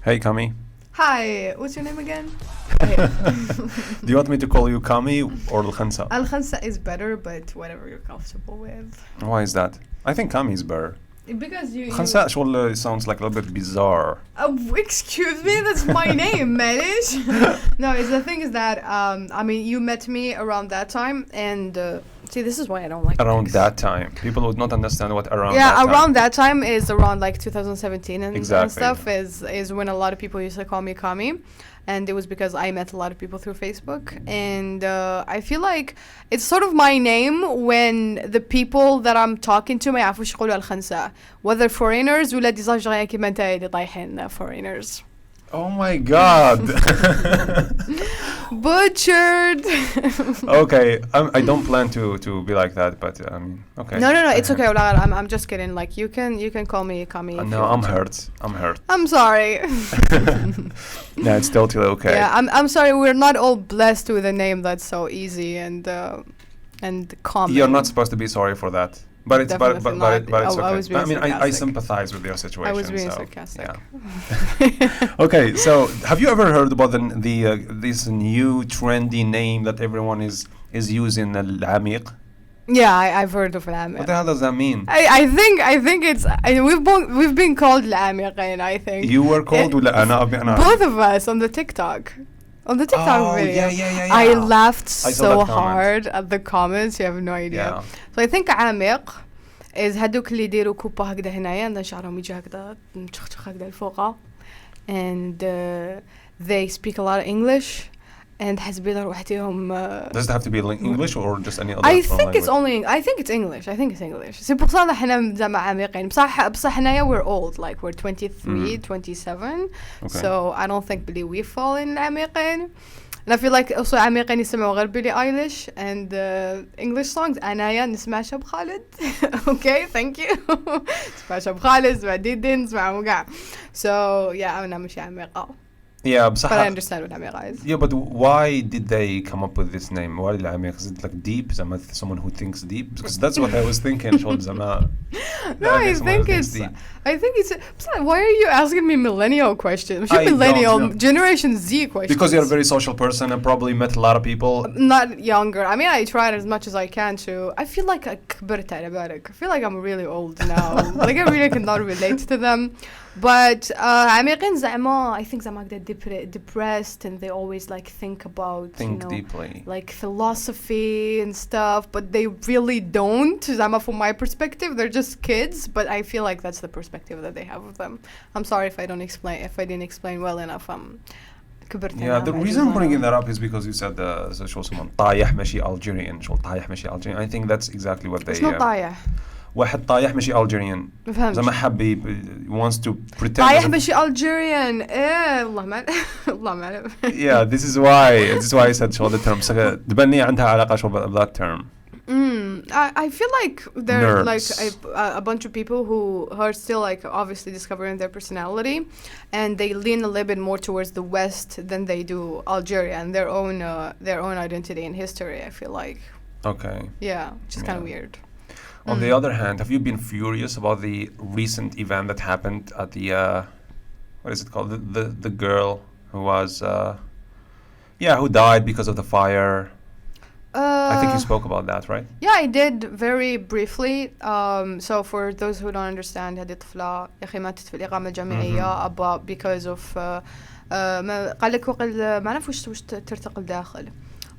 Hey, Kami. Hi, what's your name again? Do you want me to call you Kami or Elkhansaa? Algerian is better, but whatever you're comfortable with. Why is that? I think Kami is better. Because you. Elkhansaa sounds like a little bit bizarre. Excuse me, that's my name, manish. No, the thing is that I mean, you met me around that time, and see, this is why I don't like. Around X. that time, people would not understand what around. Yeah, that around time. that time is around like 2017 and Exactly. stuff is when a lot of people used to call me Kami. And it was because I met a lot of people through Facebook. And I feel like it's sort of my name when the people that I'm talking to ما يعرفوش يقولوا الخنساء. Whether foreigners ولا دي زاجغيا كيما نتايا اللي طايحين foreigners. Oh my God. Butchered. Okay, I don't plan to be like that, but I mean, okay. No, it's okay. I'm just kidding. Like you can call me Kami. No, I'm hurt. I'm sorry. No, it's totally okay. Yeah, I'm sorry. We're not all blessed with a name that's so easy and common. You're not supposed to be sorry for that. But it's but it's okay. I was being I sarcastic. sympathize with your situation. I was being so, sarcastic. Yeah. Okay, so have you ever heard about this new trendy name that everyone is using, العميق? Yeah, I've heard of العميق. What the hell does that mean? I think it's we've been called العميقين. I think You were called ولا أنا both of us on the TikTok. On the TikTok video. Yeah. I laughed I saw so that comment. hard at the comments. You have no idea. Yeah. So I think عميق is هادوك اللي يديروا كوبا هكذا هنايا عندنا شعرهم يجي هكذا مشخشخ هكذا لفوقها and they speak a lot of English and حسبي روحتهم. Does it have to be English or just any other I foreign think it's language? only I think it's English. سي بور صا حنا زعما عميقين بصح حنايا we're old, like we're 23 27. Okay. So I don't think بلي we fall in العميقين. And I feel like also عميقين يسمعوا غير بيلي ايليش and English songs. أنايا نسمع شاب خالد. Okay, thank you. نسمع شاب خالد نسمع ديدن نسمع مقع. So yeah, أنا مش عميقة. Yeah, بصح. But I understand what عميقة is. Yeah, but why did they come up with this name? Why العميق? Is it like deep? Someone who thinks deep? Because that's what I was thinking. شغل زعما. No, I think it's. Why are you asking me millennial questions? I Millennial, don't know. Generation Z questions. Because you're a very social person and probably met a lot of people. Not younger. I mean, I tried as much as I can to. I feel like كبرت على بالك. I feel like I'm really old now. Like I really cannot relate to them. But عميقين زعما, I think زعما depressed and they always like think about Deeply. like philosophy and stuff, but they really don't. زعما from my perspective, they're just kids, but I feel like that's the perspective that they have of them. I'm sorry if I didn't explain well enough. Yeah, the reason I'm bringing that up is because you said شو اسمه طايح ماشي Algerian. شو طايح ماشي Algerian. I think that's exactly what they. It's not طايح. واحد طايح ماشي Algerian. زعما حب wants to pretend. طايح ماشي Algerian. الله ما أعلم. Yeah, this is why I said شو the term. تبني عندها علاقة شو that term. I feel like there are like Nerds. a bunch of people who are still like obviously discovering their personality, and they lean a little bit more towards the West than they do Algeria and their own identity and history. I feel like. Okay. Yeah, which is kind of weird. On the other hand, have you been furious about the recent event that happened at the what is it called? The girl who was who died because of the fire. I think you spoke about that, right? Yeah, I did very briefly. So for those who don't understand, هذه طفلة يا أخي ماتت في الإقامة الجامعية because of قال لك ما نعرف وش ترتقل داخل.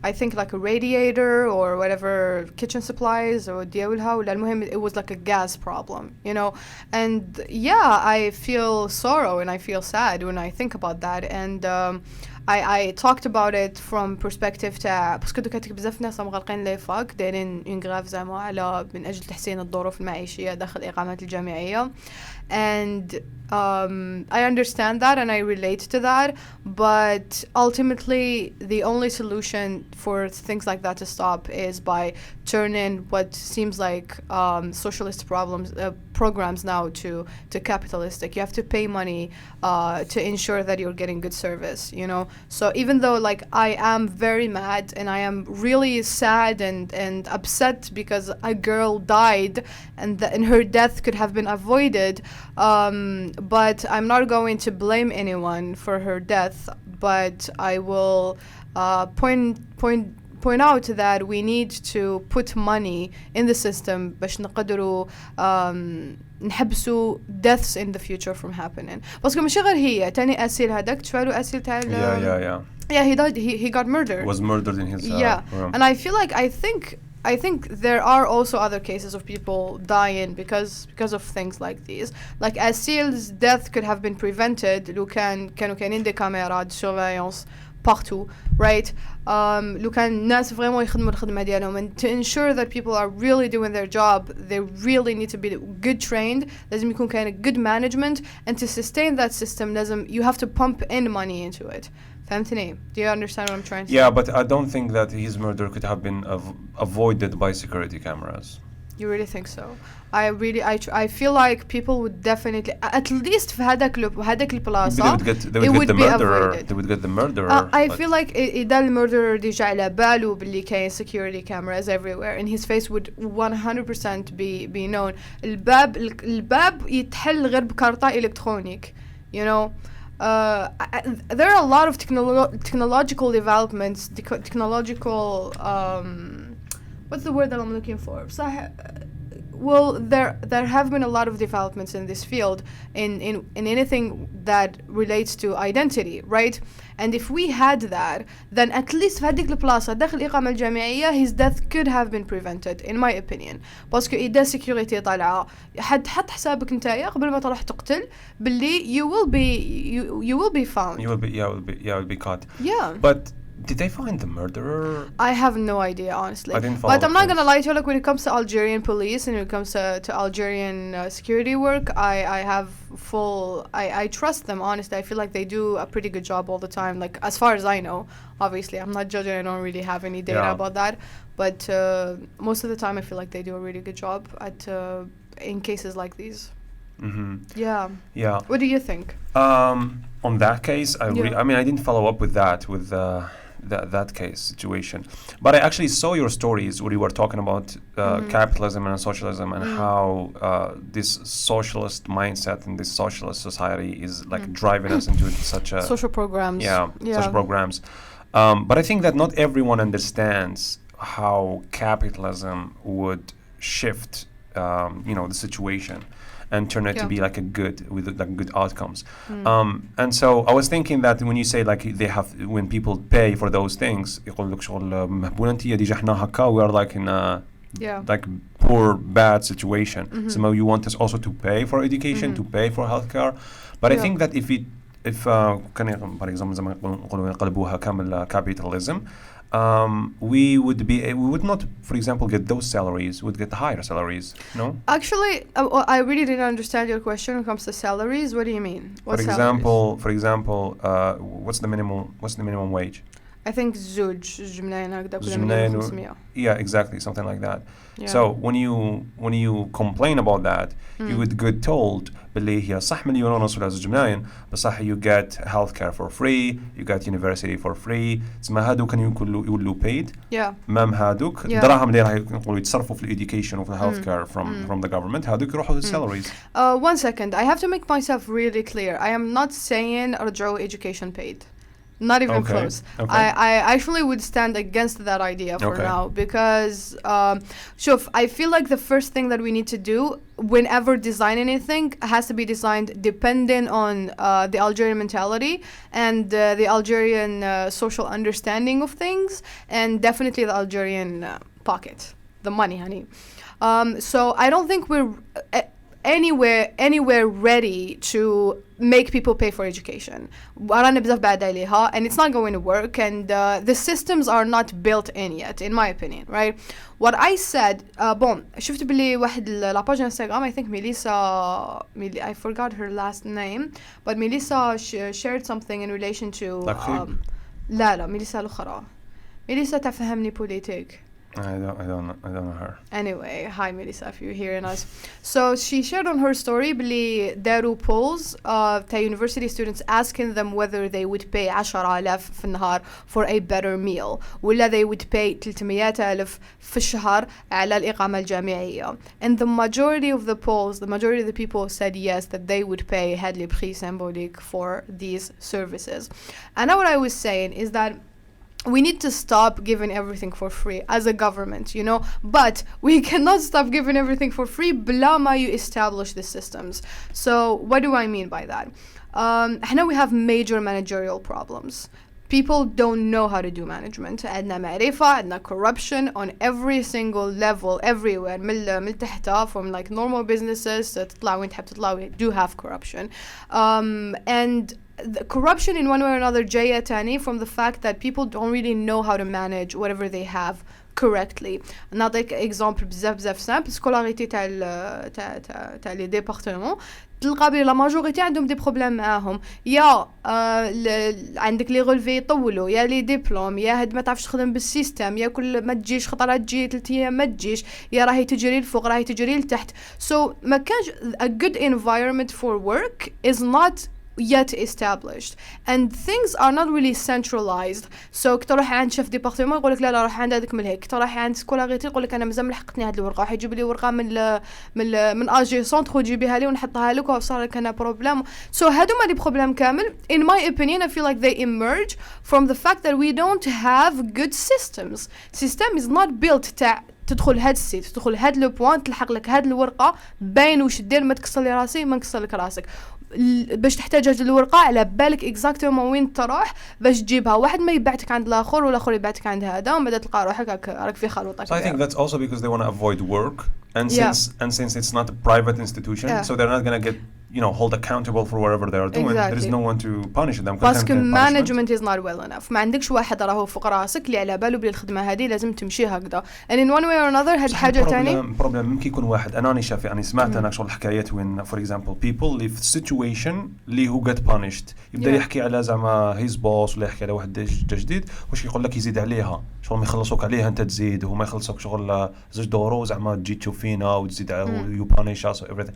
I think like a radiator or whatever kitchen supplies or ديولها ولا المهم it was like a gas problem, you know. And yeah, I feel sorrow and I feel sad when I think about that. And I talked about it from perspective تاع باسكو دوكا بزاف ناس مغلقين لي فاك دايرين اون غراف زعما على من اجل تحسين الظروف المعيشيه داخل الاقامات الجامعيه. And I understand that and I relate to that, but ultimately the only solution for things like that to stop is by turning what seems like socialist programs now to capitalistic. You have to pay money to ensure that you're getting good service, you know. So even though like I am very mad and I am really sad and upset because a girl died and her death could have been avoided, but I'm not going to blame anyone for her death, but I will point out that we need to put money in the system باش نقدروا نحبسوا deaths in the future from happening. باسكو ماشي غير هي تاني أسيل هذاك تفعلوا أسيل تاع yeah he died, he got murdered. Was murdered in his room. And I feel like I think there are also other cases of people dying because of things like these. Like Asil's death could have been prevented لو كانوا كاينين دي كاميرات surveillance partout, right? لو كان الناس vraiment يخدموا الخدمة ديالهم, and to ensure that people are really doing their job, they really need to be good trained. لازم يكون كاين good management, and to sustain that system لازم you have to pump in money into it. فهمتني? Do you understand what I'm trying to say? Yeah, but I don't think that his murder could have been avoided by security cameras. You really think so? I feel like people would definitely, at least في هذاك البلاصة, they would get the murderer. They would get the murderer. I feel like إذا المurderer ديجا على باله باللي كاين security cameras everywhere, and his face would 100% be known. الباب يتحل غير بكارطة إلكترونيك, you know. There are a lot of technological developments, technological what's the word that I'm looking for? Well, there have been a lot of developments in this field in anything that relates to identity, right? And if we had that, then at least في هذيك البلاصة داخل الإقامة الجامعية his death could have been prevented, in my opinion. باسكو إذا security طالعة حط حسابك نتايا قبل ما تروح تقتل باللي you will be found. You will be caught. Yeah. But did they find the murderer? I have no idea, honestly. I didn't follow. But I'm not gonna lie to you. Like when it comes to Algerian police and when it comes to Algerian security work, I have I trust them. Honestly, I feel like they do a pretty good job all the time. Like as far as I know, obviously I'm not judging. I don't really have any data about that. But most of the time, I feel like they do a really good job at in cases like these. Mm-hmm. Yeah. Yeah. What do you think? On that case, I mean, I didn't follow up with that that case situation, but I actually saw your stories where you were talking about capitalism and socialism and how this socialist mindset and this socialist society is like driving us into such a social programs. Social programs. But I think that not everyone understands how capitalism would shift, the situation and turn it to be like with like good outcomes. And so I was thinking that when you say like when people pay for those things, يقول لك شغل مهبولة أنتي ديجا إحنا هكا, we are like in a like poor bad situation. So you want us also to pay for education, to pay for healthcare. But I think that if كان for example زي ما يقولوا يقلبوها كامل capitalism, we would not, for example, get those salaries. Would get higher salaries. No. Actually, I really didn't understand your question when it comes to salaries. What do you mean? For example, what's the minimum wage? I think جمناين هكذا كلها 500. Yeah, exactly, something like that. So when you complain about that, you would get told باللي هي صح مليون ونص ولا زوج ملايين بس صح you get healthcare for free, you get university for free. تسمى هادوك كانوا يقولوا paid. مام هادوك الدراهم اللي راح يقولوا يتصرفوا في education وفي healthcare from the government هادوك يروحوا salaries. 1 second, I have to make myself really clear. I am not saying رجعوا education paid. Not even close. Okay. I actually would stand against that idea for now because I feel like the first thing that we need to do whenever design anything has to be designed dependent on the Algerian mentality and the Algerian social understanding of things, and definitely the Algerian pocket, the money, honey. So I don't think we're anywhere ready to make people pay for education. And it's not going to work, and the systems are not built in yet, in my opinion, right? What I said, شفت بلي واحد la page Instagram, I think Melissa, I forgot her last name, but Melissa shared something in relation to لا Melissa الأخرى, Melissa تفهمني politique. I don't know her. Anyway, hi Melissa if you're hearing us. So she shared on her story بلي داروا polls تا university students asking them whether they would pay 10,000 في النهار for a better meal ولا they would pay 300,000 في الشهر على الإقامة الجامعية. And the majority of the polls, the majority of the people said yes, that they would pay هاد لي prix symbolique for these services. And now what I was saying is that we need to stop giving everything for free as a government, you know, but we cannot stop giving everything for free بلا ما you establish the systems. So what do I mean by that? I know we have major managerial problems. People don't know how to do management. عندنا معرفة, عندنا corruption on every single level everywhere من تحتها, from like normal businesses تطلع وين تحب تطلع, we do have corruption. And the corruption in one way or another جاية تاني from the fact that people don't really know how to manage whatever they have correctly. نعطيك example بزاف simple. سكولاريتي تاع لي ديبارتمون تلقى بلي لا ماجوريتي عندهم دي بروبليم معاهم, يا عندك لي غولفي يطولوا, يا لي ديبلوم, يا هاد ما تعرفش تخدم بالسيستم, يا كل ما تجيش خطره تجي 3 ايام ما تجيش, يا راهي تجري لفوق راهي تجري لتحت. So ما كانش a good environment for work is not yet established and things are not really centralized. So تروح عند شيف ديبارتمون يقول لك لا روح عند هذاك من هيك, تروح عند سكولاريتي يقول لك انا مازال ملحقتني هذه الورقه, راح يجيب لي ورقه من اجي سونتر وتجيبيها لي ونحطها لك وصار لك انا بروبليم. So هادو ما دي بروبليم كامل. In my opinion I feel like they emerge from the fact that we don't have good systems. System is not built تاع تدخل هاد السيت, تدخل هاد لو بوان, تلحق لك هاد الورقه, باين وش دير, ما تكسر لي راسي ما نكسر لك راسك. باش تحتاج هاد الورقه على بالك اكزاكتومون وين تروح باش تجيبها, واحد ما يبعتك عند الاخر والاخر يبعتك عند هذا, ومن بعد تلقى روحك راك في خلوطه. So I think that's also because they want to avoid work, and since it's not a private institution, so they're not going to get, you know, hold accountable for whatever they are doing. There is no one to punish them. باسكو management is not well enough. ما عندكش واحد راهو فوق راسك اللي على باله بلي الخدمه هذه لازم تمشي هكذا. And in one way or another هاد حاجه ثاني بروبلم ممكن يكون واحد, انا شاف يعني سمعت انا شغل حكايات وين for example people اللي في situation اللي هو get punished يبدا يحكي على زعما his boss ولا يحكي على واحد جديد واش يقول لك يزيد عليها شغل ما يخلصوك عليها انت تزيد, وما يخلصوك شغل زوج دورو زعما تجي تشوف فينا وتزيد you punish us or everything.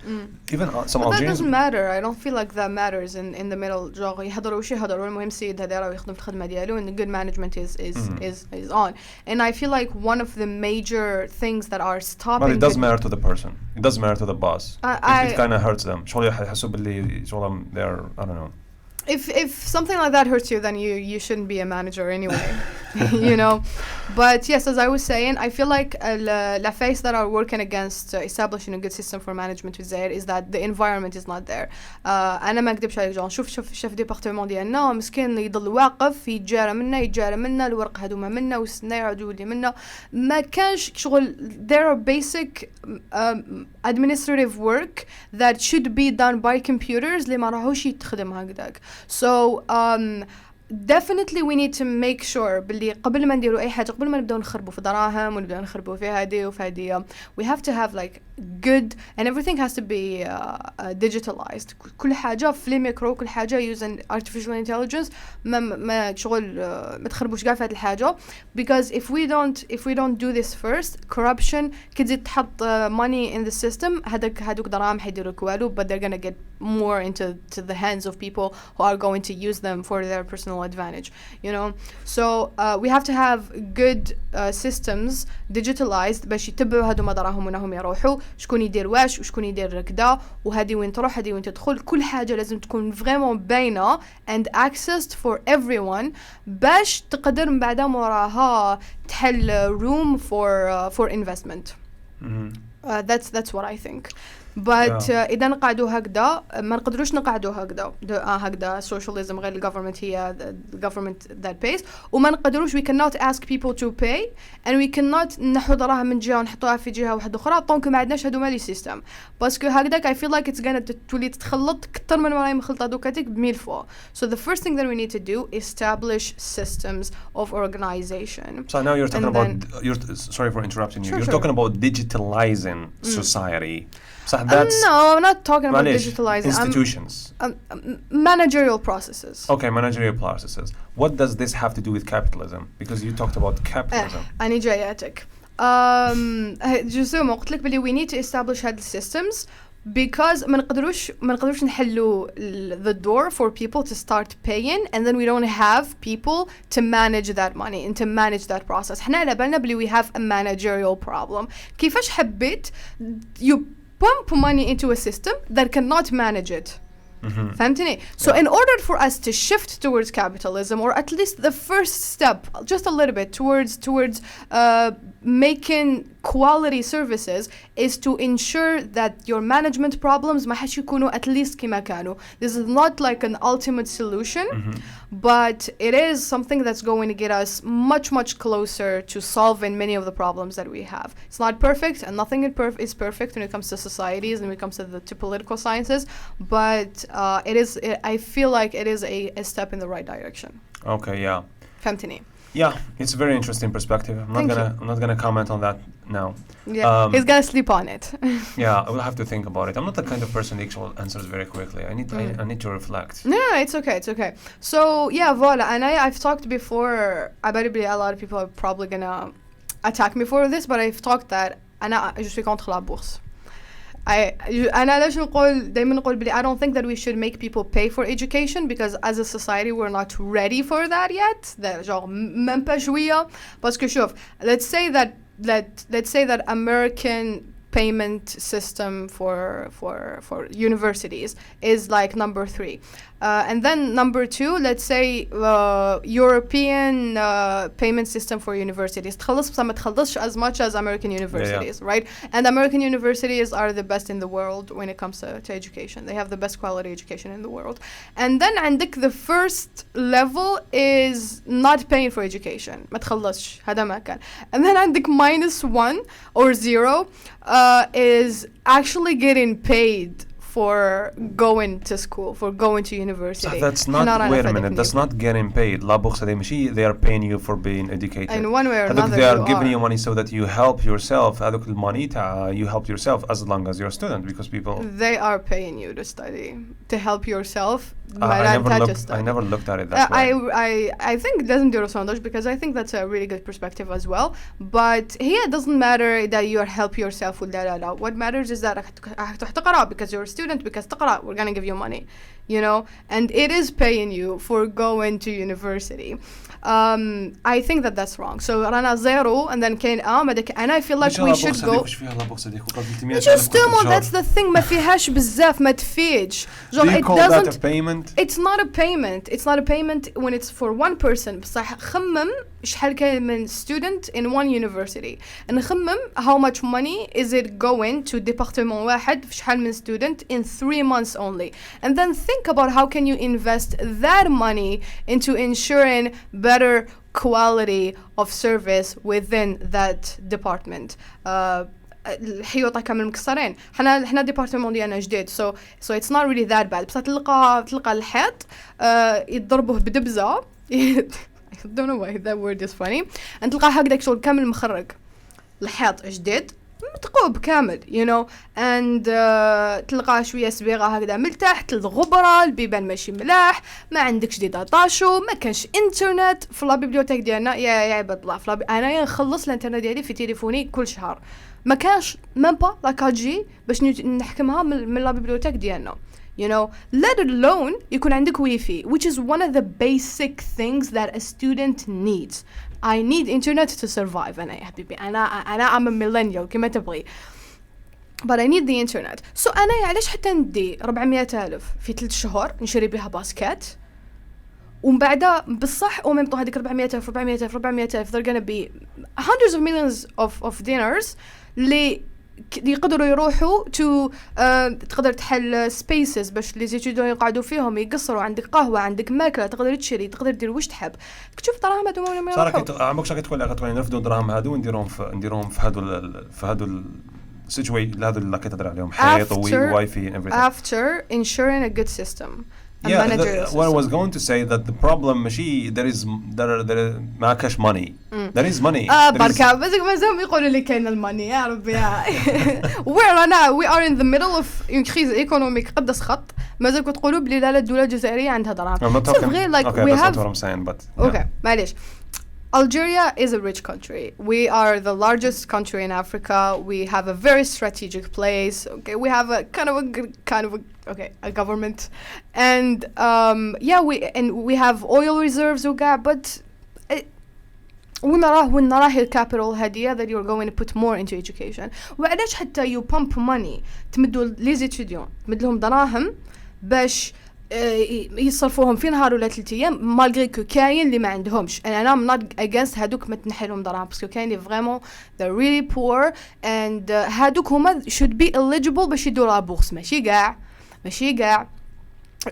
Even some Algerians. That doesn't matter. I don't feel like that matters in the middle. جوغ يهضروا وش يهضروا, المهم السيد هذا راه يخدم في الخدمه ديالو and the good management is on. And I feel like one of the major things that are stopping. But it does matter to the person. It does matter to the boss. It kind of hurts them. شغل يحسوا باللي شغل they're I don't know. If something like that hurts you, then you shouldn't be a manager anyway. You know. But yes, as I was saying, I feel like la face that are working against establishing a good system for management with Zaire is that the environment is not there. أنا ما أكذبش عليك جون, شوف شيف ديبارتمون ديالنا مسكين اللي يضل واقف يتجارى منا الورق هذوما منا والسنة يعودوا لي منا, ما كانش شغل. There are basic administrative work that should be done by computers اللي ما راهوش يتخدم هكذاك. So definitely we need to make sure باللي قبل ما نديروا أي حاجة, قبل ما نبدأ نخربوا في دراهم ونبدأ نخربوا في هذه وفي هذه, we have to have like good, and everything has to be digitalized. كل حاجة في الميكرو, كل حاجة using artificial intelligence, ما شغل ما تخربوش قاع في هذه الحاجة, because if we don't do this first, corruption كي تزيد تحط money in the system, هذوك دراهم حيديروا والو, but they're gonna get more into the hands of people who are going to use them for their personal advantage, you know. So we have to have good systems digitalized باش يتبعوا هادو ما دراهم وينهم يروحوا, شكون يدير واش وشكون يدير كذا, وهذه وين تروح هذه وين تدخل, كل حاجة لازم تكون vraiment باينة and accessed for everyone باش تقدر من بعدها موراها تحل room for investment. That's what I think. But إذا نقعدوا هكذا ما نقدروش نقعدوا هكذا socialism غير الgovernment هي the government that pays, وما نقدروش we cannot ask people to pay and we cannot نحو دراهم من جهة ونحطوها في جهة واحدة أخرى طونك ما عندناش هادو مالي سيستم, باسكو هكذاك I feel like it's gonna تولي تتخلط كتر من وراي مخلطة دوكاتيك بميل فوق. So the first thing that we need to do is establish systems of organization. So now you're talking about sorry for interrupting you. You're talking about digitalizing society. So no, I'm not talking about digitalizing institutions. Managerial processes. Okay, managerial processes. What does this have to do with capitalism? Because you talked about capitalism. أنا جاياتك. جزء ما قلت لك بلي we need to establish هاد systems because ما نقدروش نحلو the door for people to start paying and then we don't have people to manage that money and to manage that process. احنا على بالنا بلي we have a managerial problem. كيفاش حبيت you pump money into a system that cannot manage it. فهمتني? So in order for us to shift towards capitalism, or at least the first step, just a little bit towards making quality services, is to ensure that your management problems ما حش يكونوا at least كما كانوا. This is not like an ultimate solution, but it is something that's going to get us much closer to solving many of the problems that we have. It's not perfect, and nothing is perfect when it comes to societies and when it comes to political sciences, but I feel like it is a step in the right direction. Okay, yeah. فهمتني? Yeah, it's a very interesting perspective. I'm not gonna comment on that now. Yeah, he's gonna sleep on it. Yeah, I will have to think about it. I'm not the kind of person that actually answers very quickly. I need to reflect. No, it's okay. So yeah, voila. And I've talked before. I bet a lot of people are probably gonna attack me for this, but I've talked that je suis contre la bourse. أنا ليش دايما نقول بلي I don't think that we should make people pay for education because as a society we're not ready for that yet. genre même pas شوية. parce que شوف, let's say that American payment system for universities is like number 3. And then number 2, let's say European payment system for universities تخلص بس ما تخلصش as much as American universities, right? And American universities are the best in the world when it comes to education. They have the best quality education in the world. And then عندك the first level is not paying for education. ما تخلصش هذا ما كان. And then عندك -1 or 0 is actually getting paid for going to school, for going to university. So that's not, wait a minute, that's not getting paid. La bourse they are paying you for being educated. In one way or another, they are giving you money so that you help yourself. You help yourself as long as you're a student, because people... They are paying you to study, to help yourself. I never looked at it that way. I think it doesn't do because I think that's a really good perspective as well. But here it doesn't matter that you help yourself with that. What matters is that because you're a student, because we're gonna give you money, you know, and it is paying you for going to university. I think that's wrong. So Rana 0 and then كاين and I feel like we should go. That's the thing. ما فيهاش بزاف, ما تفيدش. It doesn't. That a payment? It's not a payment. It's not a payment when it's for one person. بصح خمم شحال كاين من student in one university. And خمم how much money is it going to department واحد في شحال من student in 3 months only. And then think about how can you invest that money into ensuring better quality of service within that department. الحيوطة كامل مكسرين. حنا ديبارتمون ديالنا جديد, so it's not really that bad. بس تلقى الحيط يضربوه بدبزة. I don't know why that word is funny. أنت تلقى هكذاك شغل كامل مخرج. الحيط جديد متقوب كامل, you know, and تلقى شوية سبيغة هكذا من تحت, الغبرة, البيبان ماشي ملاح, ما عندكش دي داتاشو, ما كانش انترنت في لابيبليوتيك ديالنا. يا عباد الله, أنا نخلص الانترنت ديالي في تليفوني كل شهر. ما كانش ميم با لا 4G باش نحكمها من لابيبليوتيك ديالنا. You know, let alone يكون عندك wifi, which is one of the basic things that a student needs. I need internet to survive. أنا يا حبيبي أنا I'm a millennial كما تبغي. But I need the internet. So أنا علاش حتى ندي 400,000 في 3 شهور نشري بها باسكت, ومن بعدها بالصح وممتو هذيك 400,000 they're gonna be hundreds of millions of dinars اللي يقدروا يروحوا to تقدر تحل spaces باش لي زيتيدون يقعدوا فيهم يقصروا, عندك قهوة, عندك ماكلة, تقدر تشري, تقدر دير واش تحب. تشوف دراهم هادو ما يروحوا. عمرك شاكي تقول نرفدوا الدراهم هادو ونديرهم في هادو situation هادو اللي كتهضر عليهم, حيط وواي فاي and everything. After ensuring a good system. What I was going to say that the problem ماشي there ما كاش money. There is money. بركة بس مازال يقولوا لي كاين الماني يا ربي. we are in the middle of une crise économique قد سخط, مازال تقولوا بلي لا الدولة الجزائرية عندها دراهم. Okay, that's what I'm saying, but okay, معليش. Algeria is a rich country. We are the largest country in Africa. We have a very strategic place. Okay, we have a a government, and we have oil reserves. But وين نراه الكابيتال هدية that you're going to put more into education. وعلاش حتى you pump money تمدوا ليز étudiants تمد لهم دراهم باش يصرفوهم في نهار ولا 3 ايام مالغري كو كاين اللي ما عندهمش. and I'm not against هادوك ما تنحي لهم دراهم باسكو كاين اللي vraiment they're really poor and هادوك هما should be eligible باش يدوا لا بورس. ماشي كاع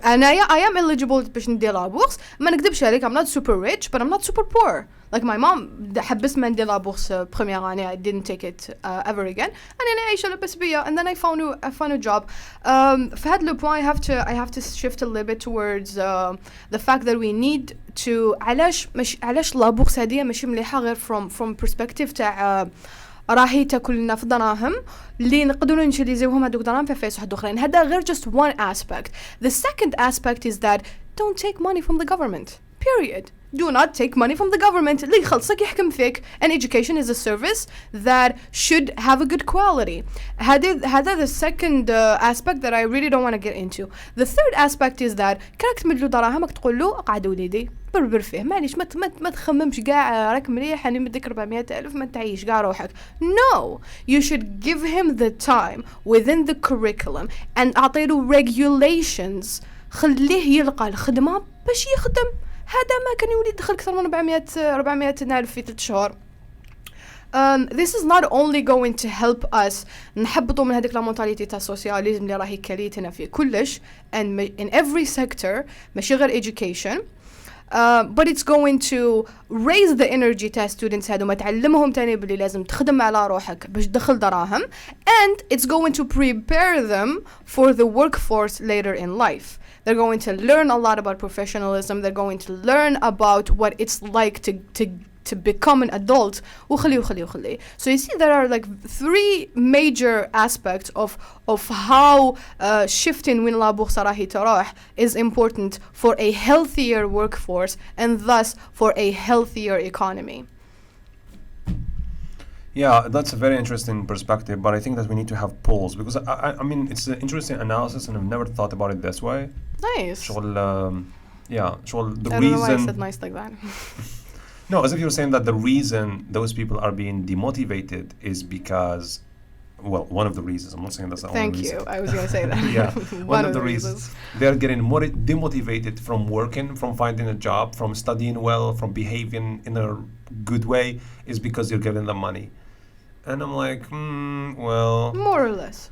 انايا I am eligible باش ندير لا بورس. ما نكذبش عليك I'm not super rich but I'm not super poor. Like my mom حبست ما ندير لا بورس première année. I didn't take it ever again and أنا عايشة لبس بيا and then I found a job. في هذا le point I have to shift a little bit towards the fact that we need to علاش لا بورس هذه ماشي مليحة غير from perspective تاع راهي تاكل لنا في دراهم اللي نقدروا نشيليزيوهم هذوك دراهم في فلوس واحد اخرين. هذا غير just one aspect. The second aspect is that don't take money from the government. Period. Do not take money from the government. اللي يخلصك يحكم فيك. And education is a service that should have a good quality. هذا the second aspect that I really don't want to get into. The third aspect is that كراك تمدلو دراهمك تقول له اقعد وليدي بربر فيه معليش ما تخممش كاع راك مليح اني مديك 400,000 ما تعيش كاع روحك. No, you should give him the time within the curriculum and اعطيله regulations. خليه يلقى الخدمة باش يخدم. هذا ما كان يولي يدخل أكثر من 400,000 في 3 شهور. This is not only going to help us نحبطوا من هذيك المونتاليتي تاع السوسياليزم اللي راهي كليتنا في كلش and in every sector ماشي غير education. But it's going to raise the energy تاع students هادو ما تعلمهم تاني بلي لازم تخدم على روحك باش تدخل دراهم and it's going to prepare them for the workforce later in life. They're going to learn a lot about professionalism. They're going to learn about what it's like to become an adult. So you see there are like 3 major aspects of how shifting when la bourse راهي تروح is important for a healthier workforce and thus for a healthier economy. Yeah, that's a very interesting perspective, but I think that we need to have polls because I mean it's an interesting analysis and I've never thought about it this way. Nice. شغل the I don't reason. know why I said nice like that. No, as if you're saying that the reason those people are being demotivated is because, well, one of the reasons. I'm not saying that's the only reason. Thank you. I was going to say that. Yeah, one of the reasons. They're getting more demotivated from working, from finding a job, from studying well, from behaving in a good way is because you're giving them money. And I'm like, well... More or less.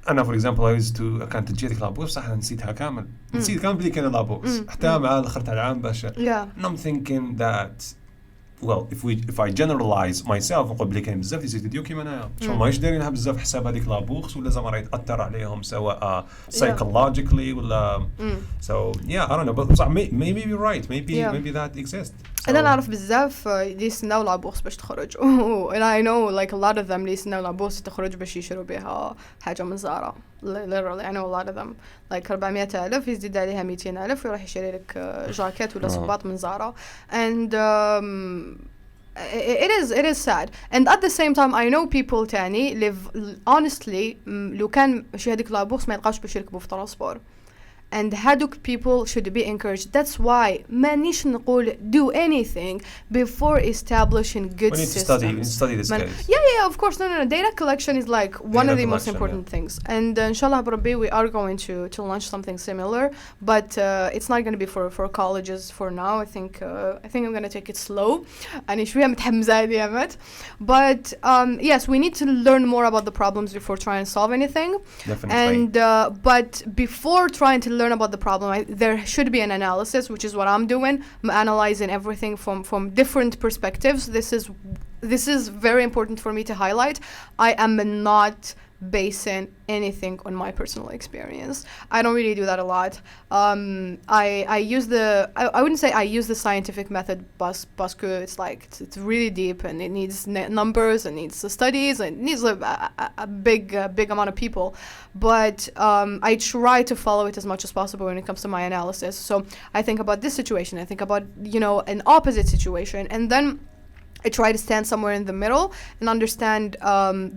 أنا for example I used to كانت تجيك لابوس صح نسيتها كامل. نسيت كامل بلي كان لابوس. حتى مع الآخر تاع العام باش. Yeah. And I'm thinking that well if I generalize myself نقول بلي كاين بزاف يزيد فيديو كيما أنايا. شو ماهيش دايرينها بزاف حساب هذيك لابوس ولا زعما راهي تأثر عليهم سواء psychologically ولا. So yeah I don't know but maybe you're right maybe that exists. أنا نعرف بزاف اللي يستناو لابورس باش تخرج and I know like a lot of them اللي يستناو لابورس تخرج باش يشروا بها حاجة من زارة. literally I know a lot of them like 400,000 يزيد عليها 200,000 ويروح يشتري لك جاكيت ولا صباط من زارة and it is sad and at the same time I know people تاني live honestly لو كان ماشي هذيك لابورس ما يلقاوش باش يركبوا في ترانسبور and هادوك people should be encouraged. That's why مانيش نقول do anything before establishing good systems. We need to study this case. Yeah, of course. No. Data collection is like one of the most important things. And inshallah بربي we are going to launch something similar, but it's not going to be for colleges for now. I think I'm going to take it slow. أنا شوية متحمسة هذه أمت. But yes, we need to learn more about the problems before trying to solve anything. Definitely. And but before trying to learn about the problem there should be an analysis, which is what I'm doing. I'm analyzing everything from different perspectives. This is very important for me to highlight. I am not basing anything on my personal experience. I don't really do that a lot. I use I wouldn't say I use the scientific method because it's like it's really deep and it needs numbers and needs studies and it needs a big amount of people. But I try to follow it as much as possible when it comes to my analysis. So I think about this situation. I think about an opposite situation, and then I try to stand somewhere in the middle and understand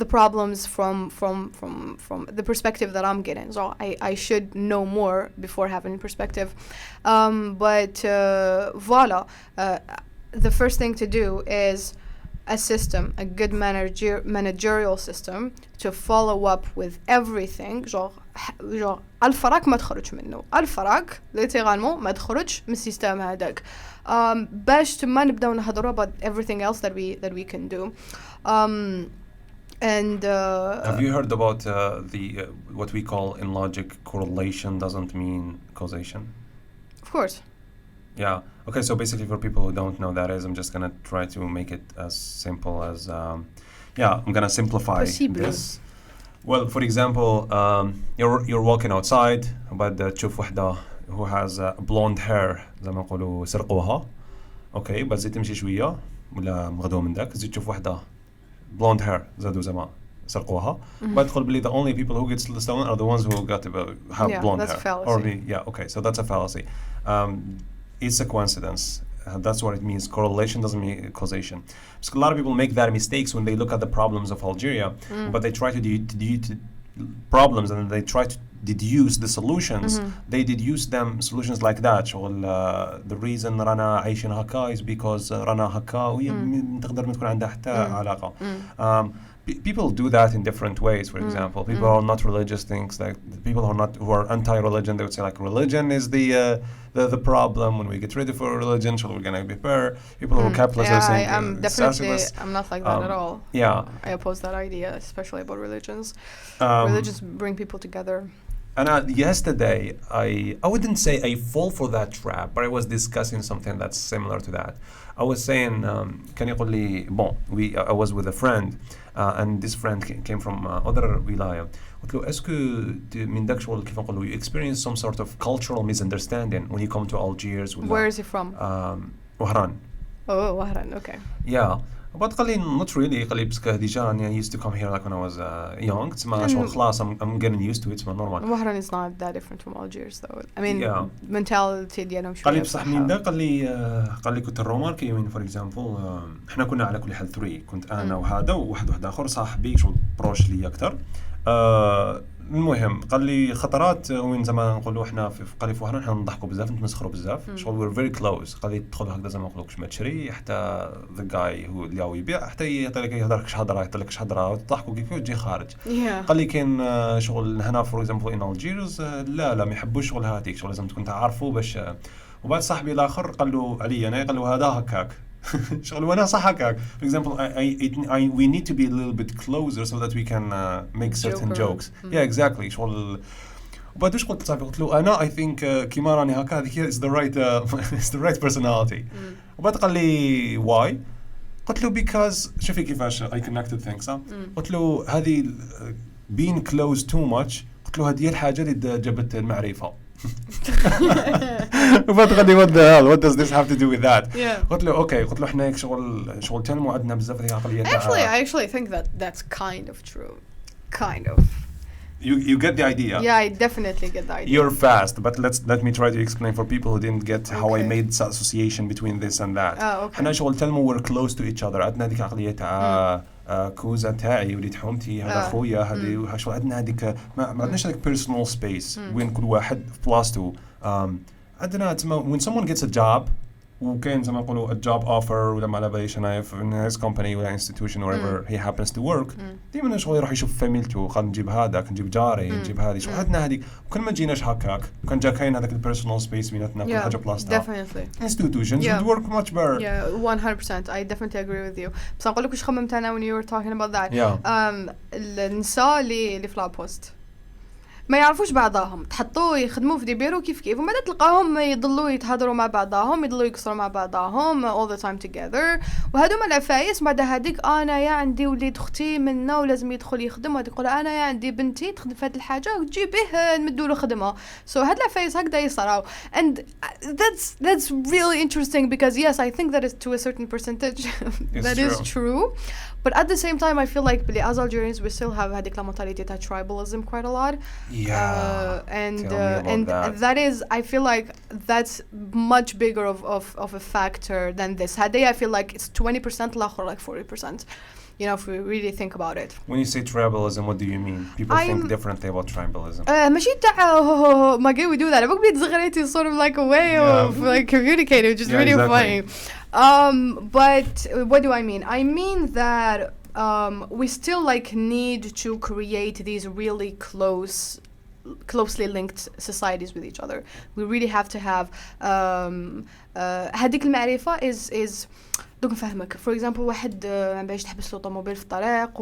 the problems from the perspective that I'm getting. So I should know more before having perspective. But voila, the first thing to do is a system, a good managerial system to follow up with everything. genre الفرق ما تخرج منه، الفرق ليترالمون ما تخرج من السيستم هذاك. باش ما نبداو نهضروا about everything else that we can do. And have you heard about the what we call in logic correlation doesn't mean causation? Of course. Yeah. Okay, so basically for people who don't know that is, I'm just going to try to make it as simple as I'm going to simplify this. Well, for example, you're walking outside وبعد تشوف وحدة who has blonde hair زي ما نقولوا سرقوها. Okay, بعد زي تمشي شوية ولا مغدوة من داك زي تشوف وحدة blonde hair زادوا زمان سرقوها. بعد تقول بلي the only people who get stolen are the ones who got to have blonde hair. That's a fallacy. Okay, so that's a fallacy. It's a coincidence. That's what it means. Correlation doesn't mean causation. Because a lot of people make that mistakes when they look at the problems of Algeria, but they try to deduce problems and they try to deduce the solutions. They deduce them solutions like that. The reason رانا عايشين هكا is because رانا هكا وهي تقدر ما تكون عندها حتى علاقة. People do that in different ways. For example, people who are not religious things like people who are anti-religion. They would say like religion is the problem. When we get ready for religion, so we're gonna be better. People who are capitalist are saying I'm not like that at all. Yeah, I oppose that idea, especially about religions. Religions bring people together. And yesterday, I wouldn't say I fall for that trap, but I was discussing something that's similar to that. I was saying, كان يقول لي, I was with a friend, and this friend came from other ولاية. قلت له, اسكو من داك شغل كيف نقولوا, you experience some sort of cultural misunderstanding when you come to Algiers? Where is he from? وهران. Oh, Wahran, okay. Yeah. But قال لي not really. قال لي بس ديجا I used to come here like when I was young. تسمى شغل خلاص I'm getting used to it. تسمى normal. Wahran is not that different from Algiers though. I mean, mentality ديالهم شوية. قال لي بصح من ده قال لي كنت الروماركي وين for example احنا كنا على كل حال 3 كنت انا وهذا وواحد اخر صاحبي شغل بروش لي اكثر. المهم قال لي خطرات وين زعما نقولوا احنا قال لي في وهران احنا نضحكوا بزاف نتمسخروا بزاف شغل وير فيري كلوز. قال لي تدخل هكذا زعما نقولوكش ما تشري حتى ذا جاي هو اللي هو يبيع حتى يعطي لك يهضرك شهدره يعطي لك شهدره وتضحكوا كيف وتجي خارج. قال لي كاين شغل هنا فور اكزامبل ان الجيرز لا ما يحبوش شغل هذيك شغل لازم تكون تعرفوا باش. وبعد صاحبي الاخر قال له علي انا قال له هذا هكاك شغل وانا صح هكاك. For example, we need to be a little bit closer so that we can make certain jokes. Yeah, exactly. شغل وبعد وش قلت لصاحبي قلت له انا I think كيما راني هكا هذيك is the right is the right personality. وبعد قال لي why؟ قلت له because شوفي كيفاش I connected things. قلت له هذه being close too much. قلت له هذه الحاجة اللي جابت المعرفة. وبعد قال لي what the hell what does this have to do with that. قلت له اوكي قلت له احنا هيك شغل تنمو عندنا بزاف هذه عقلية. I actually think that's kind of true. Kind of. You get the idea. Yeah, I definitely get the idea. You're fast, but let me try to explain for people who didn't get how I made association between this and that. Okay. احنا شغل تنمو we're close to each other. عندنا هذيك عقلية تاع كوزا تاعي وليد حومتي هذا خويا هذه شو عندنا هذيك ما عندناش هذيك personal space وين كل واحد بلاصتو. عندنا when someone gets a job وكان زي ما نقولوا a job offer ولا ما على باليش أنا in his company ولا institution wherever he happens to work ديما شغل يروح يشوف فاميلته خل نجيب هذاك نجيب جاري نجيب هذه شو عندنا هذيك وكل ما جيناش هكاك وكان جا كاين هذاك personal space بيناتنا كل حاجة بلاصتها. Definitely. Institutions would work much better. Yeah, 100%. I definitely agree with you. بس أقول لك وش خممت أنا when you were talking about that. النساء اللي في لابوست ما يعرفوش بعضهم تحطوه يخدموا في ديبيرو كيف وما تلقاهم يضلوا يتهضروا مع بعضهم يضلوا يكسروا مع بعضهم all the time together وهذوما العفايس بعد هذيك انا يا عندي وليد اختي منا ولازم يدخل يخدم وهذيك يقول انا يا عندي بنتي تخدم في هذه الحاجه وتجيبيه نمدوا له خدمه so هاد العفايس هكذا يصراو and that's really interesting because yes I think that is to a certain percentage that is true. But at the same time, I feel like as Algerians, we still have هذيك la mentality of tribalism quite a lot. And Tell me about that. that is, I feel like that's much bigger of a factor than this. هذه I feel like it's 20%, الآخر like 40%. You know, if we really think about it. When you say tribalism, what do you mean? People think differently about tribalism. ماشي تاع ما قاعد we do that. أبغى بيت زغريتي sort of like a way of like communicating, which is really funny. But what do I mean? I mean that we still like need to create these really closely linked societies with each other. We really have to have هذيك المعرفة is دوك نفهمك. For example واحد ما باش تحبس له طوموبيل في الطريق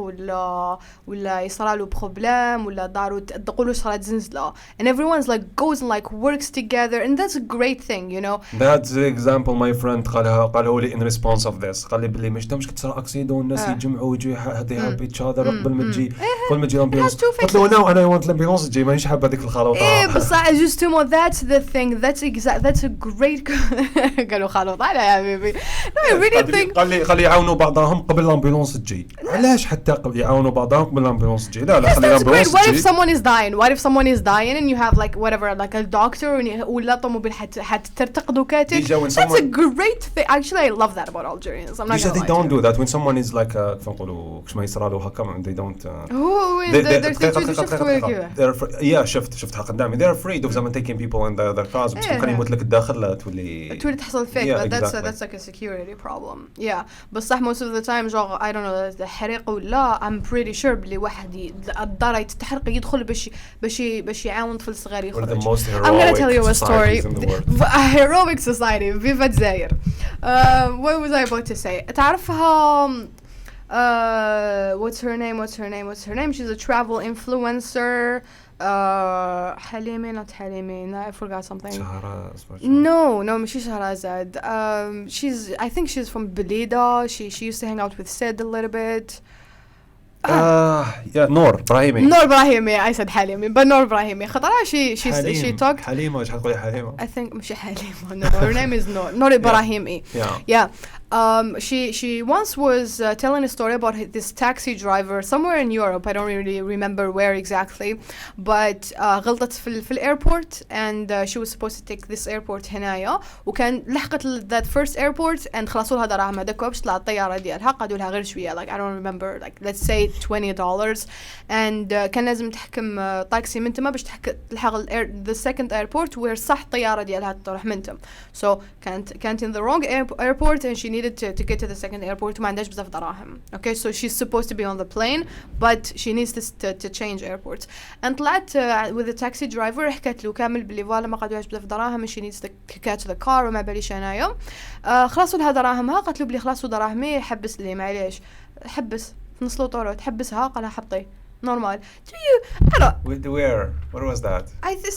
ولا يصرى له بروبليم ولا دارو تقولوا صرات زنزلة, and everyone's like goes and like works together, and that's a great thing, you know. That's the example my friend قاله لي in response of this. قال لي بلي مش دامش كتصير اكسيدون والناس يتجمعوا ويجوا they help each other قبل ما تجي الامبيلانس. قلت له no, انا want الامبيلانس تجي مانيش حاب هذيك الخلوطة. بس just to know that's the thing, that's a great قالوا خلوطة على يا حبيبي. No, I really think قال لي يعاونوا بعضهم قبل الامبيلانس تجي. علاش حتى يعاونوا بعضهم قبل الامبيلانس تجي؟ لا خلي الامبيلانس تجي. What if someone is dying and you have like whatever like a doctor ولا طوموبيل حترتقدوا كاتب. That's a great thing. Actually, I love that about Algerians. I'm not gonna lie. They don't do that when someone is like فنقولوا كش ما يصرى له هكا they don't. شفت قدامي. They're afraid of someone taking people in their cars. بس ممكن يموت لك الداخل تولي تحصل فيك. But that's like a security problem. Yeah. بس صح most of the time genre I don't know الحريق ولا I'm pretty sure بلي واحد الدار يتحرق يدخل باش يعاون طفل صغير يخرج. I'm gonna tell you a story. A heroic society. Viva Zaire. What was I about to say? تعرفها what's her name? She's a travel influencer. Halimi, not Halimi. No, I forgot something. No, مش شهرة زاد. I think she's from Belida. She used to hang out with Sid a little bit. Yeah, Noor Brahimi. I said Halimi, but Noor Brahimi. خطرها she talked. حليمة مش حتقولي حليمة. I think مش حليمة. No, her name is Noor Brahimi. Yeah. She once was telling a story about this taxi driver somewhere in Europe. I don't really remember where exactly, but غلطت في airport, and she was supposed to take this airport هنايا, وكان لحقت that first airport and خلصوا لها دراهم هذاك باش تطلع الطيارة ديالها, قعدوا لها غير شوية, like I don't remember, like let's say $20, and كان لازم تحكم طاكسي من تما باش تلحق the second airport where صح الطيارة ديالها تروح من تم. So كانت in the wrong airport, and she needed to get to the second airport وما عندهاش بزاف دراهم. Okay, so she's supposed to be on the plane, but she needs to change airports. And طلعت with the taxi driver, حكت له كامل بلي فوالا ما قعدوهاش بزاف دراهم, and she needs to catch the car وما باليش انايا. خلصوا لها دراهمها, قالت له بلي خلاصوا دراهمي, حبس لي معليش, حبس في نص لوطورو, تحبسها, قالها حطي normal. Do you? I don't. Where? Where was that?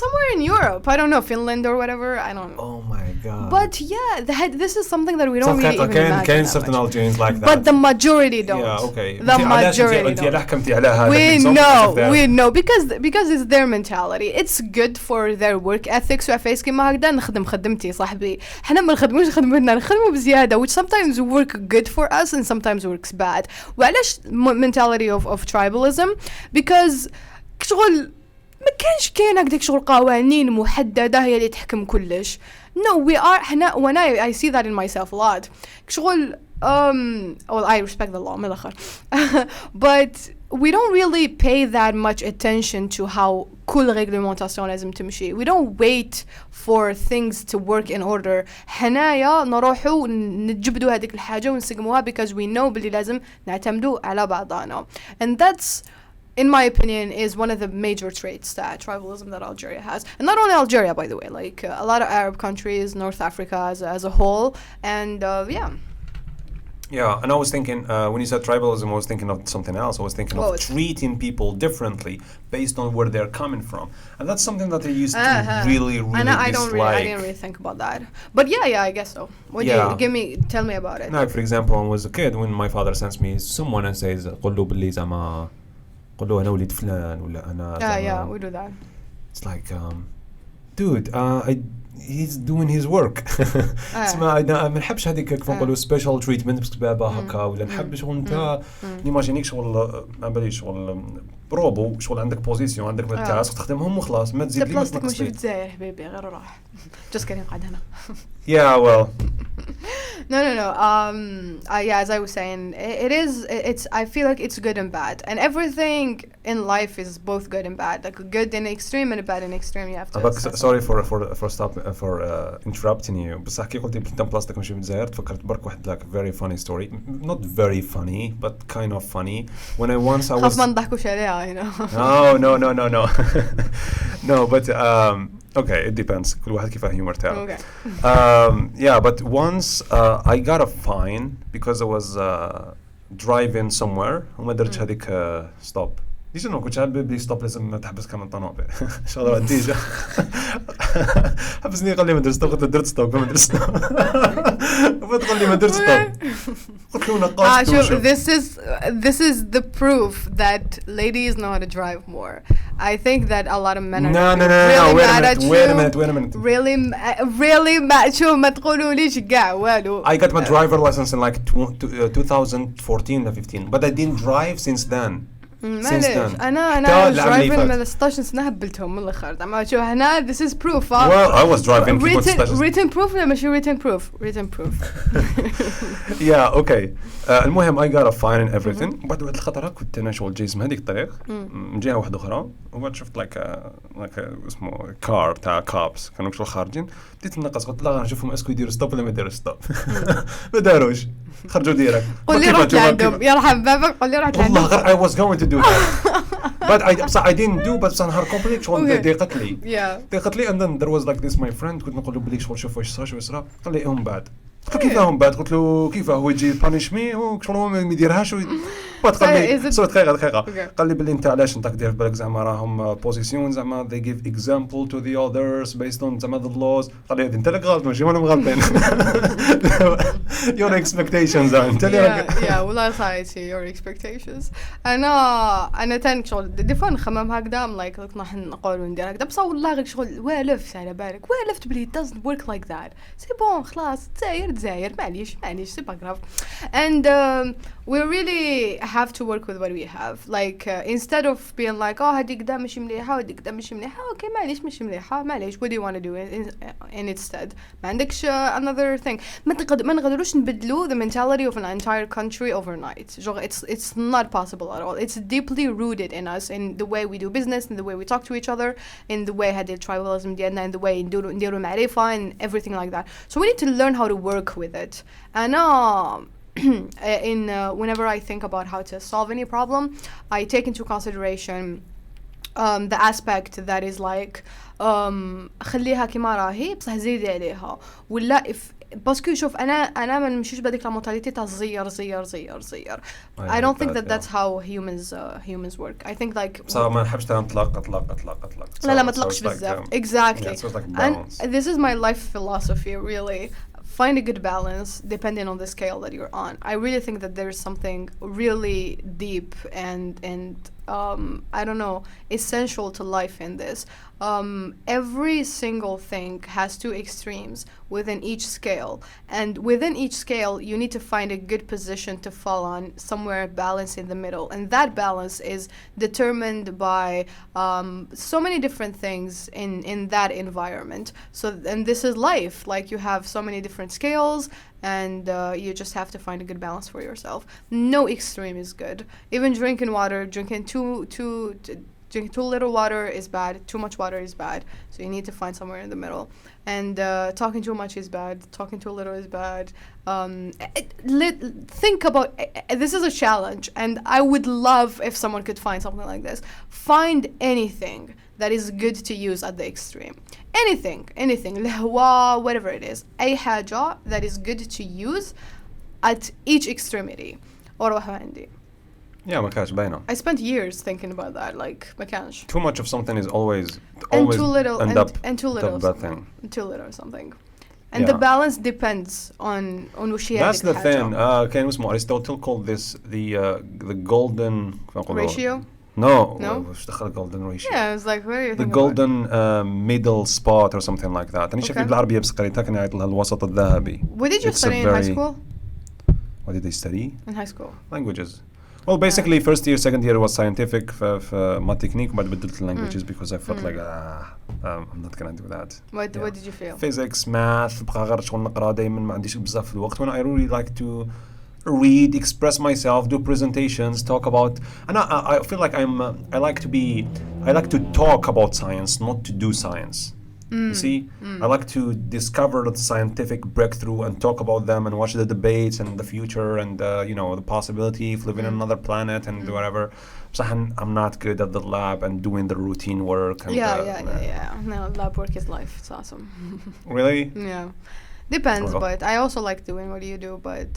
Somewhere in Europe. I don't know, Finland or whatever. I don't know. Oh my god. But yeah, this is something that we don't really even imagine. Can certain Algerians like that? But the majority don't. Yeah, okay. The majority don't. We know because it's their mentality. It's good for their work ethics. وعفايس كيما هكذا نخدم خدمتي صاحبي. حنا ما نخدموش خدمتنا, نخدمو بزيادة, which sometimes work good for us and sometimes works bad. وعلاش mentality of tribalism? Because شغل ما كانش كاين هكذاك شغل قوانين محددة هي اللي تحكم كلش. No, we are حنا, when I see that in myself a lot. شغل well, I respect the law من الآخر. But we don't really pay that much attention to how كل ريغلمنتاسيون لازم تمشي. We don't wait for things to work in order. حنايا نروحوا نجبدوا هذيك الحاجة ونسقموها because we know بلي لازم نعتمدوا على بعضنا. And that's, in my opinion, is one of the major traits that tribalism that Algeria has. And not only Algeria, by the way, like a lot of Arab countries, North Africa as a whole, and yeah. Yeah, and I was thinking, when you said tribalism, I was thinking of something else. I was thinking of treating people differently based on where they're coming from. And that's something that I used to really dislike. I didn't really think about that. But yeah, I guess so. Tell me about it. Like, for example, when I was a kid, when my father sends me someone and says, قل له باللي زعما قل له أنا ولد فلان ولا أنا yeah, we do that. It's like, dude, he's doing his work. اسمع ما نحبش هذيك كيف نقولوا سبيشال تريتمنت بس بابا هكا ولا نحب شغل انت نيماجينيك شغل ما باليش شغل بروبو شغل عندك بوزيسيون عندك تاسك تخدمهم وخلاص ما تزيد لي ما تنقص لي. الجزائر حبيبي غير راح just kidding قاعد هنا. Yeah, well. No. Yeah, as I was saying, it's I feel like it's good and bad, and everything in life is both good and bad, like good in extreme and bad in extreme. You have to. Sorry for interrupting you. بس كي قلتي بلتان بلاستيك ماشي من الجزائر تفكرت برك واحد like very funny story, not very funny but kind of funny. When I once I was. خاف ما نضحكوش عليها, you know. No. No, but okay, it depends. كل واحد كيف humor تاعو. Okay. Yeah, but once I got a fine because I was driving somewhere وما درتش هذيك stop. ديجا ما كنتش عارف بلي ستوب لازم تحبس كمان طنوبة شغله ديجا حبسني قال لي ما درت ستوب قلت درت ستوب ما درت ستوب فتقول لي ما درت ستوب قلت له نقاط شوف this is the proof that ladies know how to drive more. I think that a lot of men are really mad at you. Wait a minute. Really mad. شو ما تقولوليش كاع والو. I got my driver license in like 2014 or 15 but I didn't drive since then. معليش انا درايفين من 16 سنه هبلتهم من الاخر زعما شوف هنا this is proof. Well I was driving written proof لا ماشي written proof. Yeah okay. المهم I got a fine and everything. بعد واحد الخطره كنت انا شغل جاي من هذيك الطريق من جهه واحده اخرى وبعد شفت like اسمه كار تاع كابس كانوا شغل خارجين بديت ننقص قلت لا نشوفهم اسكو يديروا ستوب ولا ما يديروا ستوب. ما داروش خرجوا ديريكت. قول لي رحت لعندهم يرحم بابك قول لي رحت لعندهم. والله غير I was going to do that but I didn't do but نهار كومبليت شغل ضيقت لي and then there was like this my friend كنت نقول له بلي شغل شوف واش صرا شو صرا قال لي هم بعد كيفاهم بعد قلت له كيف هو يجي بانيش مي وشغل هو ما يديرهاش قال لي صوت دقيقه قال لي بلي انت علاش انت دير في بالك زعما راهم بوزيسيون زعما they give example to the others based on زعما the laws. قال لي انت اللي غلط ماشي وانا غلطان. your expectations انت اللي yeah والله صايتي your expectations. انا تاني شغل ديفون نخمم هكذا like نحن نقولوا ندير هكذا بس والله غير شغل والف على بالك والفت بلي it doesn't work like that. سي بون خلاص تزاير معليش سي با غراف and we really have to work with what we have like instead of being like هذيك دا ماشي مليحه وهذيك دا ماشي مليحه اوكي معليش ماشي مليحه معليش what do you want to do in instead ما عندكش another thing ما نقدروش نبدلوا the mentality of an entire country overnight. It's not possible at all. It's deeply rooted in us in the way we do business in the way we talk to each other in the way هذه tribalism ديالنا in the way نديروا معرفة and everything like that. So we need to learn how to work with it. Whenever I think about how to solve any problem, I take into consideration the aspect that is like خليها كما راهي بصح زيدي عليها ولا باسكو شوف انا ما نمشيش بهذيك لا مونتاليتي تاع زير I don't think that that's how humans work. I think like صار ما نحبش نطلق لا ما تطلقش بزاف exactly and this is my life philosophy really. Find a good balance depending on the scale that you're on. I really think that there's something really deep and I don't know, essential to life in this. Every single thing has two extremes within each scale, and within each scale you need to find a good position to fall on, somewhere balanced in the middle, and that balance is determined by so many different things in that environment. So and this is life, like you have so many different scales and you just have to find a good balance for yourself. No extreme is good. Even drinking water, drinking drinking too little water is bad, too much water is bad, so you need to find somewhere in the middle. And talking too much is bad, talking too little is bad. Think about this is a challenge, and I would love if someone could find something like this. Find anything that is good to use at the extreme. Anything الهواء whatever it is أي حاجة that is good to use at each extremity. أروح عندي. Yeah, ما كانش باينة. I spent years thinking about that. Like ما كانش. Too much of something is always and too little end up and too little bad thing. Too little something. And the balance depends on وش هي. That's the thing. كان اسمه Aristotle called this the golden ratio. No. No? وش دخل golden ratio? Yeah, I was like, what do you The think golden middle spot or something like that. أنا شايف Okay. بالعربية بس قريتها كان يعيط لها الوسط الذهبي. What did you It's a study in high very- school? What did they study? In high school. Languages. Well, basically, first year, second year was scientific for my technique, but بدلت languages because I felt like I'm not gonna do that. What did you feel? Physics, math, بقى غير شغل نقرا دايما ما عنديش بزاف في الوقت. When I really like to read, express myself, do presentations, talk about, and I feel like I like to talk about science, not to do science. You see, I like to discover the scientific breakthrough and talk about them and watch the debates and the future and the possibility of living on another planet and whatever. So I'm not good at the lab and doing the routine work. And, Yeah. No, lab work is life. It's awesome. Really? Yeah. Depends, Well. but I also like doing what you do, but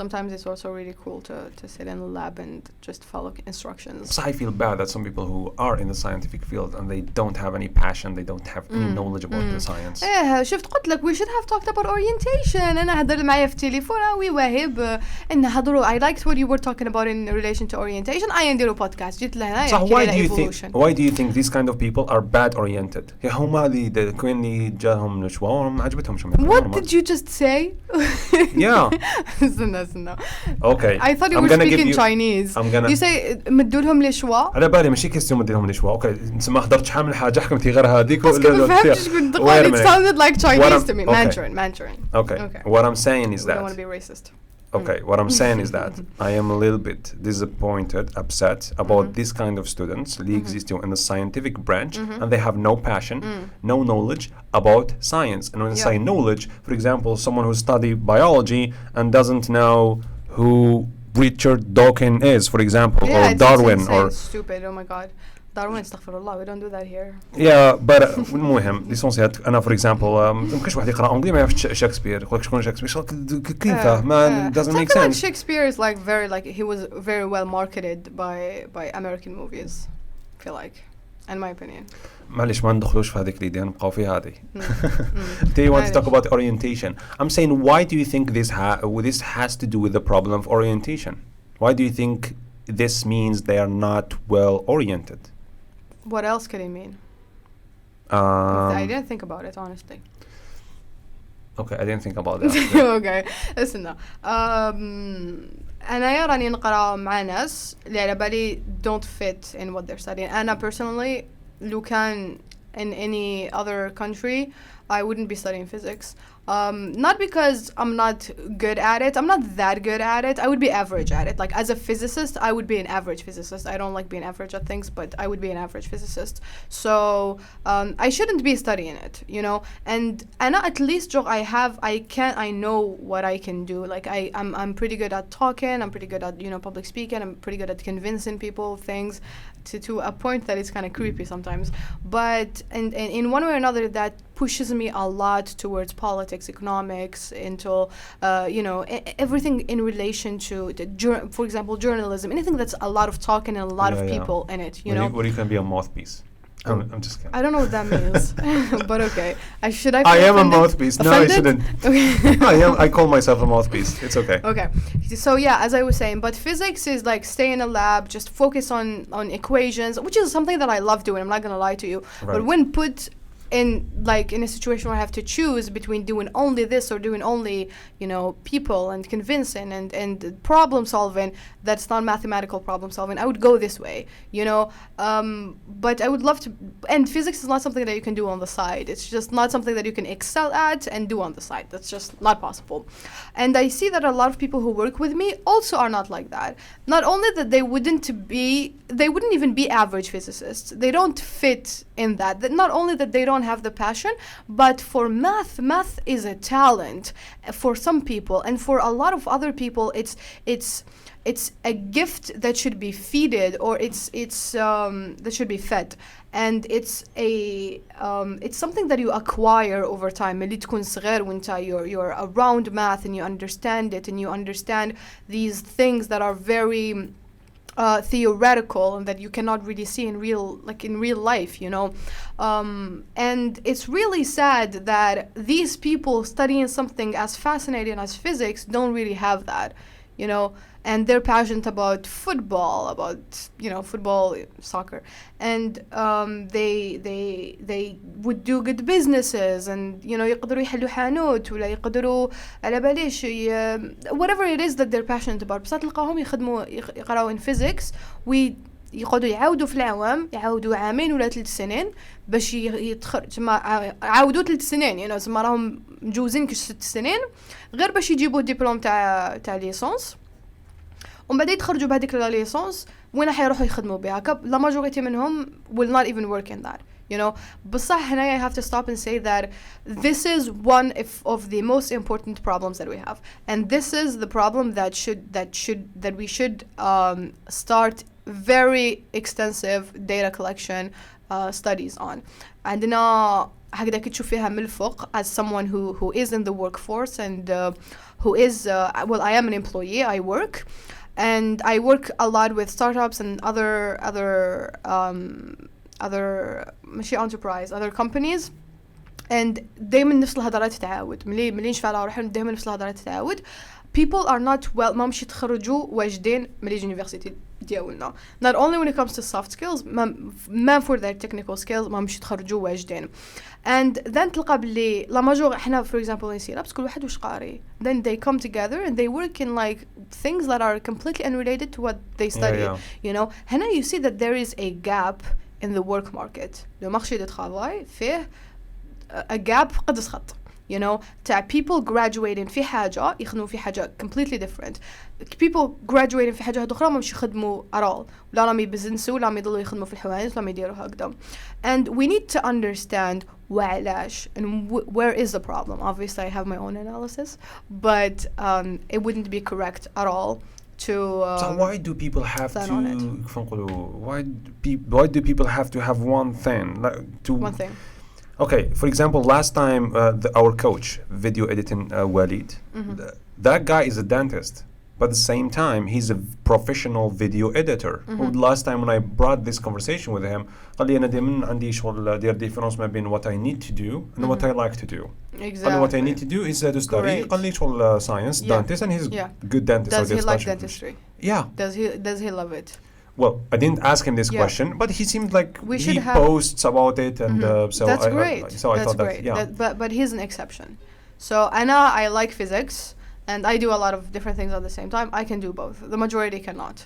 sometimes it's also really cool to sit in the lab and just follow instructions. So I feel bad that some people who are in the scientific field and they don't have any passion, they don't have any knowledge about the science. شفت قلت لك we should have talked about orientation. أنا هدر معايا في التليفون وواهب إن هضروا I liked what you were talking about in relation to orientation. I نديروا podcast جيت لهنا So يحكي why لي do you think evolution. these kind of people are bad oriented? هما اللي كوني جاهم نشوة ما عجبتهم What did you just say? Yeah. استنى. Okay. I thought you I'm were gonna give speaking you- Chinese. I'm gonna- You say مدوا لهم لي شوا. على بالي ماشي كيستيون مديهم نشوة. اوكي انت ما حضرتش حامل حاجة حكمتي غير هذيك بس ما فهمتش كنت تقول. It sounded like Chinese to me. Okay. Mandarin. Okay. Okay. What I'm saying is We don't want that to be racist. Okay, what I'm saying is that I am a little bit disappointed, upset about this kind of students اللي existing in the scientific branch and they have no passion, no knowledge about science. And when I say knowledge, for example, someone who studied biology and doesn't know who Richard Dawkins is, for example, or Yeah, Darwin, it's or stupid. Oh my god. Darwin, astaghfirullah, we don't do that here. yeah, but المهم ليسونسيات أنا for example ممكنش واحد يقرأ أنجلي ما يعرفش شكسبير يقول لك شكون شكسبير كيفه ما doesn't make Something like sense. Shakespeare is like he was very well marketed by American movies. I feel like, in my opinion. معلش ما ندخلوش في هذيك الإيديا نبقاو في هذه. Do you want to talk about orientation? I'm saying why do you think this has to do with the problem of orientation? Why do you think this means they are not well oriented? What else could he mean? I didn't think about it, honestly. Okay, I didn't think about that. Okay, listen. أنا راني نقرأ مع ناس اللي على بالي don't fit in what they're studying. أنا personally لو كان in any other country I wouldn't be studying physics. Not because I'm not good at it. I'm not that good at it. I would be average at it. Like as a physicist, I would be an average physicist. I don't like being average at things, but I would be an average physicist. So I shouldn't be studying it, you know. And at least I know what I can do. Like I'm pretty good at talking. I'm pretty good at public speaking. I'm pretty good at convincing people of things to a point that it's kind of creepy sometimes. But and in one way or another that pushes me a lot towards politics, economics, into everything in relation to for example journalism, anything that's a lot of talking and a lot of people in it. Where you can be a mouthpiece. I'm just kidding. I don't know what that means, but okay. I am a mouthpiece. No, I shouldn't. Okay. I call myself a mouthpiece. It's okay. Okay. So yeah, as I was saying, but physics is like stay in a lab, just focus on equations, which is something that I love doing. I'm not gonna lie to you. Right. But when put in a situation where I have to choose between doing only this or doing only people and convincing and problem solving that's not mathematical problem solving, I would go this way, but I would love to. And physics is not something that you can do on the side. It's just not something that you can excel at and do on the side. That's just not possible. And I see that a lot of people who work with me also are not like that. Not only that they wouldn't even be average physicists. They don't fit in that. Not only that they don't have the passion, but for math is a talent for some people, and for a lot of other people it's a gift that should be feeded, or it's that should be fed, and it's something that you acquire over time. اللي تكون صغير وانت you're around math and you understand it and you understand these things that are very theoretical and that you cannot really see in real life, and it's really sad that these people studying something as fascinating as physics don't really have that, you know, and they're passionate about football, football, soccer, and they would do good businesses, and you know يقدروا يحلوا حانوت ولا يقدروا على باليش whatever it is that they're passionate about. بس تلقاهم يقراوا in physics يقعدوا يعاودوا في العوام، يعاودوا عامين ولا 3 سنين باش يتخرج، ما عاودوا 3 سنين يعني زعما راهم مجوزين كش 6 سنين غير باش يجيبوا الدبلوم تاع ليسونس، ومن بعد يتخرجوا بهذيك لا ليسونس وين حيروحوا يخدموا بها. لا ماجوريتي منهم will not even work in that, you know. بصح هنا I have to stop and say that this is one of the most important problems that we have, and this is the problem that we should start very extensive data collection studies on. عندنا هكذا تشوف فيها من الفوق as someone who is in the workforce and who is well, I am an employee, I work, and I work a lot with startups and other ماشي enterprise, other companies, and دايما نفس الهضرات تتعاود ملي نشوف على روحي دايما نفس الهضرات تتعاود. People are not well, ما مش يتخرجوا واجدين من اليونيفرسيتي ديالنا. Not only when it comes to soft skills, ما for their technical skills ما مش يتخرجوا واجدين. And then تلقى بلي لا ماجور احنا for example in سيرابس كل واحد وش قاري. Then they come together and they work in like things that are completely unrelated to what they study. Yeah. You know, هنا you see that there is a gap in the work market. Le marché du travail فيه a gap قد خط. You know, تاع people graduating في حاجة يخدموا في حاجة completely different. People graduating في حاجة أخرى ما مش يخدموا at all. ولا راهم يبزنسوا ولا راهم يضلوا يخدموا في الحوانت ولا راهم يديروا هكذا. And we need to understand وعلاش and where is the problem. Obviously I have my own analysis, but it wouldn't be correct at all to so why do people have to why do people have to have one thing, like one thing? Okay, for example, last time our coach, video editing Walid, that guy is a dentist, but at the same time he's a professional video editor. Last time when I brought this conversation with him, قال لي أنا دائما عندي شغل دير difference ما بين what I need to do and what I like to do. Exactly. قال لي what I need to do is to study. قال لي شغل science, dentist, and he's a good dentist. Does he like dentistry? Yeah. Does he love it? Well, I didn't ask him this question, but he seemed like he posts about it, and so that's great. So I thought great. that, yeah. But he's an exception. So Anna, I like physics, and I do a lot of different things at the same time. I can do both. The majority cannot.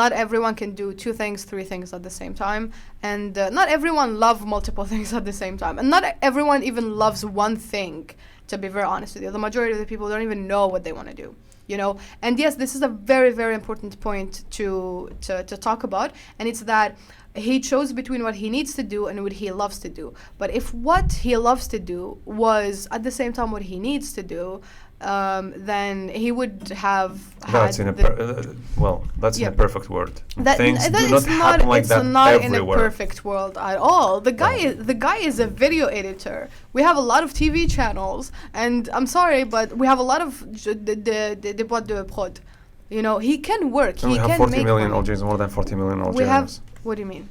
Not everyone can do 2 things, 3 things at the same time, and not everyone loves multiple things at the same time, and not everyone even loves one thing. To be very honest with you, the majority of the people don't even know what they want to do. You know, and yes, this is a very, very important point to talk about, and it's that he chose between what he needs to do and what he loves to do. But if what he loves to do was at the same time what he needs to do, then he would have that's in a that's in a perfect world. Things do not happen like that not everywhere. In a perfect world at all. The guy is a video editor. We have a lot of TV channels, and I'm sorry, but we have a lot of the boîtes de prod. You know, he can work. And he we have can 40 make million money. Algerians, more than 40 million Algerians. We have. What do you mean?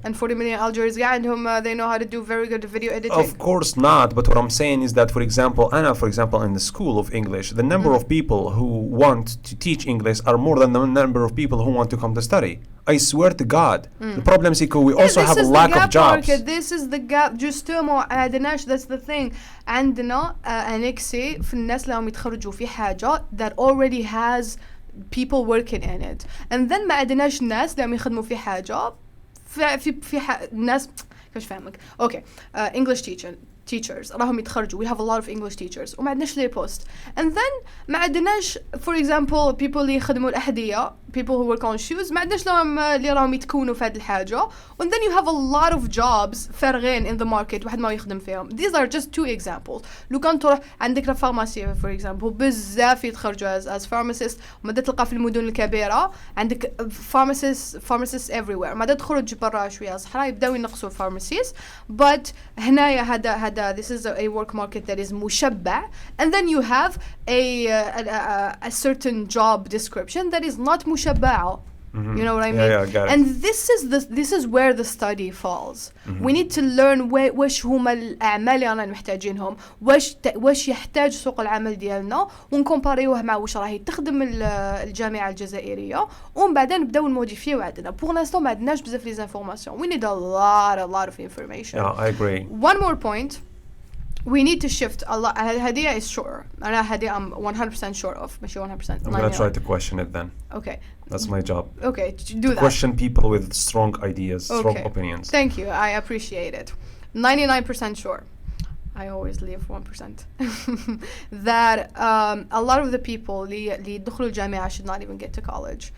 And 40 million Algerians, they know how to do very good video editing. Of course not, but what I'm saying is that, for example, Anna, for example, in the school of English, the number of people who want to teach English are more than the number of people who want to come to study. I swear to God. The problem is we also have a lack of jobs. This is the gap. Justement, that's the thing. عندنا annexé في الناس اللي هم يتخرجوا في حاجة that already has people working in it. And then ما عندناش ناس اللي هم يخدموا في حاجة في ناس كيفاش فاهمك. Okay, English teachers راهم يتخرجوا. We have a lot of English teachers وما عندناش لي post. And then ما عندناش for example people اللي يخدموا الأحذية, people who work on shoes, ما عندناش لهم اللي راهم يتكونوا في هذه الحاجة. And then you have a lot of jobs فارغين in the market واحد ما يخدم فيهم. These are just 2 examples. لو كان تروح عندك الفارماسي for example بزاف يتخرجوا as pharmacists, وما تلقى في المدن الكبيرة عندك pharmacists everywhere. ما تخرج برا شوية صحراء يبداو ينقصوا pharmacies. But هنايا هذا this is a work market that is مشبع, and then you have a certain job description that is not مشبعة. You know what I mean? Yeah, got it. And this is where the study falls. We need to learn وش هما الأعمال اللي أنا محتاجينهم، وش يحتاج سوق العمل ديالنا، ونكمباريوه مع وش راهي تخدم الجامعة الجزائرية، ومن بعدين نبداو نموديفيو عندنا. Pour l'instant ما عندناش بزاف لي informations. We need a lot of information. Yeah, I agree. One more point. We need to shift a lot. هدية is sure. أنا هدية I'm 100% sure of. ماشي 100%. I'm gonna try to question it then. Okay. That's my job. Okay, do that. Question people with strong ideas, strong opinions. Thank you. I appreciate it. 99% sure. I always leave 1%. That a lot of the people اللي يدخلوا الجامعة should not even get to college.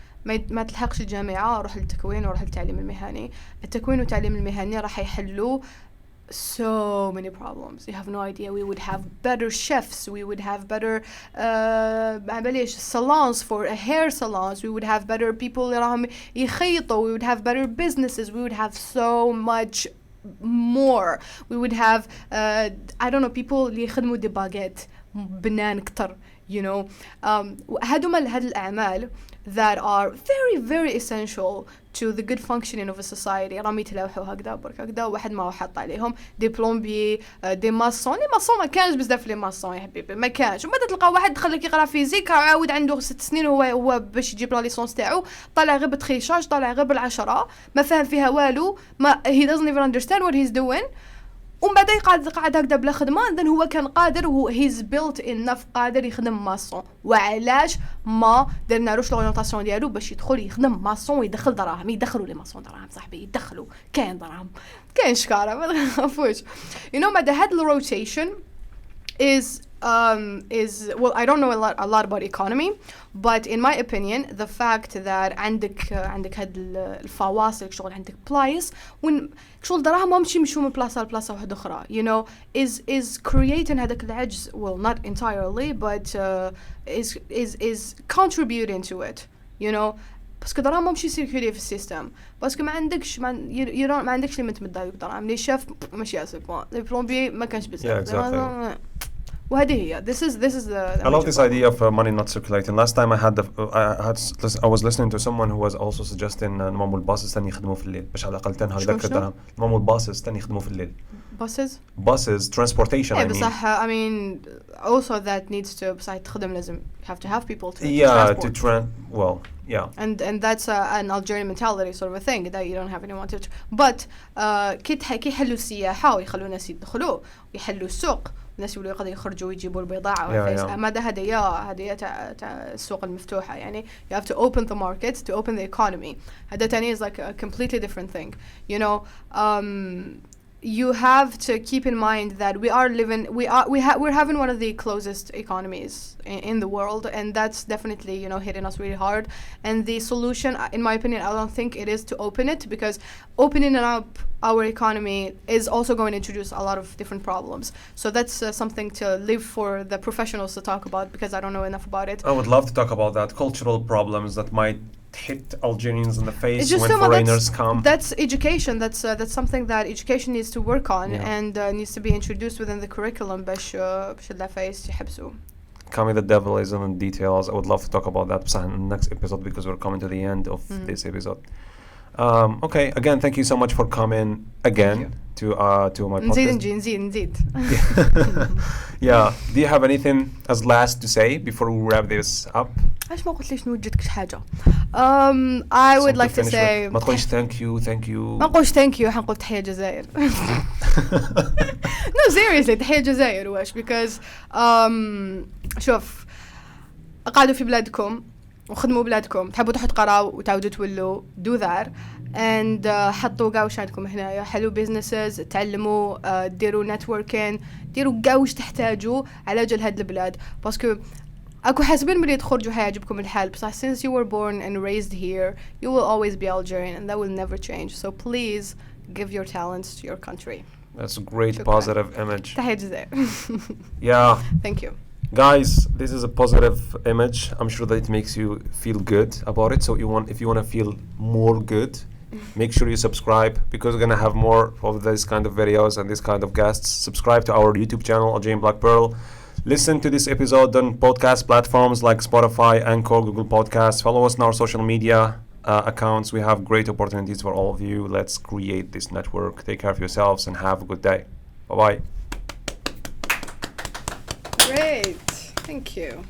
ما تلحقش الجامعة، روح للتكوين وروح للتعليم المهني. التكوين والتعليم المهني راح يحلوا so many problems. You have no idea. We would have better chefs. We would have better salons for hair salons. We would have better people اللي راهم يخيطوا. We would have better businesses. We would have so much more. We would have I don't know, people اللي يخدموا دي باجيت بنان كتر, you know. هاد الأعمال that are very very essential to the good functioning of a society. رامي تلاوحوا هكذا برك هكذا واحد ما حط عليهم دي بلومبي دي ماسون. لي ماسون ما كانش بزاف لي ماسون يا حبيبي, ما كانش. ومن بعد تلقى واحد دخل لك يقرا فيزيك عاود عنده 6 سنين هو باش يجيب لا ليسونس تاعو, طالع غير بتخيشاج, طالع غير بالعشرة, ما فاهم فيها والو, ما he doesn't even understand what he's doing. ومن بعد قاعد هكذا بلا خدمه. then هو كان قادر, وهو he's built enough قادر يخدم ماسون. وعلاش ما درناروش لورينتاسيون ديالو باش يدخل يخدم ماسون ويدخل دراهم؟ يدخلوا لي ماسون دراهم صاحبي, يدخلوا. كاين دراهم, كاين شكاره, ما تخافوش. you know, بعد هاد الروتيشن is well, I don't know a lot about economy, but in my opinion the fact that عندك هاد الفواصل شغل, عندك بلايص وين شغل دراهم ما يمشوا من بلاصه لبلاصه واحده اخرى, you know, is creating هذاك العجز. well, not entirely, but is contributing to it, you know. باسكو دراهم ما مشي سيركولي في السيستم, باسكو ما عندكش ما عندكش ليميت من دراهم. لي شاف ماشي اسف, لي بلومبي ما كانش بزاف. وهذه هي. This is the I love this idea of money not circulating. Last time I was listening to someone who was also suggesting نمامو الباصز تاني يخدموا في الليل باش على الأقل تنهار ذاك الدرهم. نمامو الباصز تاني يخدموا في الليل. Buses transportation. I mean. بصح I mean also that needs to بصح تخدم لازم have to have people to transport. Well, yeah. And that's an Algerian mentality sort of a thing that you don't have anyone to. But كي يحلوا السياحة ويخلوا الناس يدخلوا ويحلوا السوق, الناس يقولوا يقدروا يخرجوا ويجيبوا البضاعة. ماذا هدايا تاع السوق المفتوحة, يعني you have to open the market to open the economy. هذا تاني is like a completely different thing, you know. You have to keep in mind that we're having one of the closest economies in the world, and that's definitely, you know, hitting us really hard. And the solution, in my opinion, I don't think it is to open it, because opening up our economy is also going to introduce a lot of different problems. So that's something to leave for the professionals to talk about, because I don't know enough about it. I would love to talk about that. Cultural problems that might hit Algerians in the face when foreigners come. That's education. That's something that education needs to work on, and needs to be introduced within the curriculum. باش الفايس يحبسوا. Kami, the devil is in the details. I would love to talk about that in the next episode, because we're coming to the end of this episode. Okay, again, thank you so much for coming again to my podcast. نزيد. Yeah. Do you have anything as last to say before we wrap this up? علاش ما قلت ليش نوجدك شي حاجة؟ I would like to say. ما تقولش thank you. ما نقولش thank you, حنقول تحية الجزائر. No, seriously, تحية الجزائر واش, because شوف, قعدوا في بلادكم وخدموا بلادكم, تحبوا تروحوا تقراو وتعاودوا تولوا, do that, and حطوا كاع واش عندكم هنايا, حلو businesses, تعلموا, ديروا networking, ديروا كاع واش تحتاجوا على جال هاد البلاد, باسكو اكو حاسبين ملي تخرجوا حيعجبكم الحال, بصح since you were born and raised here, you will always be Algerian, and that will never change. So please give your talents to your country. That's a great positive image. تحية الجزائر. Yeah. Thank you. Guys, this is a positive image. I'm sure that it makes you feel good about it. So if you want to feel more good, make sure you subscribe, because we're gonna have more of this kind of videos and this kind of guests. Subscribe to our YouTube channel, Algerian Black Pearl. Listen to this episode on podcast platforms like Spotify, Anchor, Google Podcasts. Follow us on our social media. accounts. We have great opportunities for all of you. Let's create this network. Take care of yourselves and have a good day. Bye-bye. Great. Thank you.